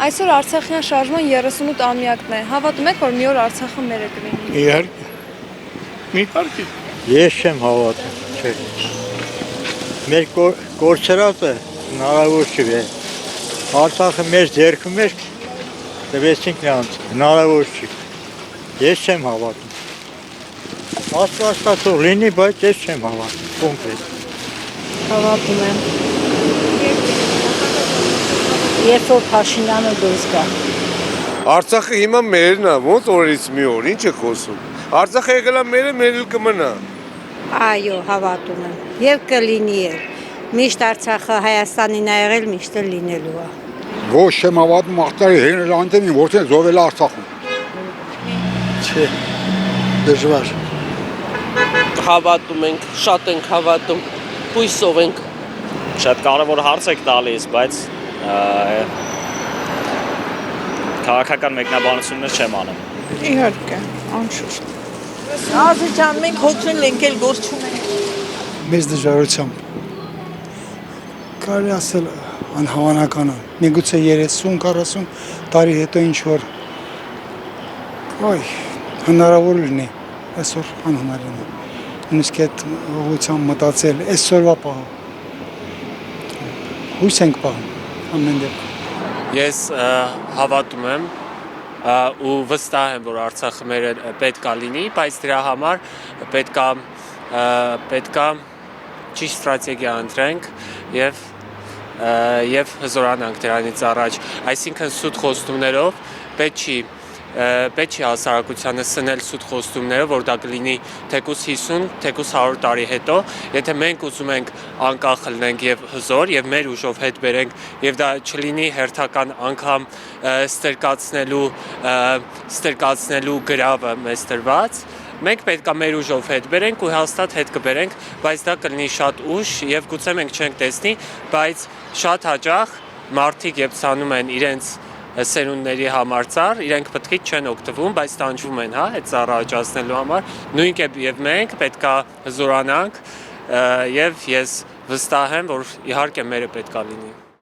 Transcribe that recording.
Այսօր Արցախյան շարժման 38-ամյակն է։ Հավատում եք, որ մի օր Արցախը մեր է կլինի։ Իհարկե։ Մի պարկի։ Ես չեմ հավատում, չէ։ Մեր կորցրածը հնարավոր չէ։ Արցախը մեր ձեռքում էր, տվեցինք նրանց, հնարավոր չի։ Ես չեմ հավատում։ Աստված լինի, բայց ես չեմ հավատում, կոնկրետ։ Հավատում եմ։ Երբ որ Փաշինյանը դուրս գա։ Արցախը հիմա մերն է, ոնց օրից մի օր, ինչ է խոսում։ Արցախը եկել է մերը, մեր էլ կմնա։ Այո, հավատում եմ։ Եվ կլինի էլ։ Միշտ Արցախը Հայաստանին ա եղել, միշտ էլ լինելու է։ Ոչ չեմ հավատում աղտարի հենել անտեմին, որտեղ զովել Արցախում։ Չէ, դժվար։ Հավատում ենք, շատ ենք հավատում, հույսով ենք։ Շատ կարևոր հարց եք տալիս, բայց քաղաքական մեկնաբանություններ չեմ անում։ Իհարկե, անշուշտ։ Ազիջան, մենք հոգնել ենք, էլ գործ չունենք։ Մեծ դժվարությամբ։ Կարելի ասել անհավանական է։ Միգուցե 30-40 տարի հետո ինչ որ հնարավոր լինի, այսօր անհնարին է։ Նույնիսկ այդ ուղղությամբ մտածել, այսօրվա պահը։ Հույս ենք պահում, ամեն դեպքում։ Ես հավատում եմ ու վստահ եմ, որ Արցախը մեր պետք է լինի, բայց դրա համար պետք է ճիշտ ստրատեգիա ընտրենք եւ հզորանանք դրանից առաջ, այսինքն սուտ խոստումներով պետք չի հասարակությանը սնել սուտ խոստումները, որ դա կլինի թեկուզ 50, թեկուզ 100 տարի հետո, եթե մենք ուզում ենք անկախ լինենք եւ հզոր եւ մեր ուժով հետ բերենք եւ դա չլինի հերթական անգամ ստրկացնելու գրավը մեզ տրված, մենք պետք է մեր ուժով հետ բերենք ու հաստատ հետ կբերենք, բայց դա կլինի շատ ուշ եւ գուցե մենք չենք տեսնի, բայց շատ հաճախ մարդիկ երբ ցանում են իրենց սերունդների համար ծառ, իրենք պտղից չեն օգտվում, բայց տանջվում են, այդ ծառը աճացնելու համար, նույն կերպ եւ մենք պետք է հզորանանք եւ ես վստահ եմ, որ իհարկե մերը պետք է լինի։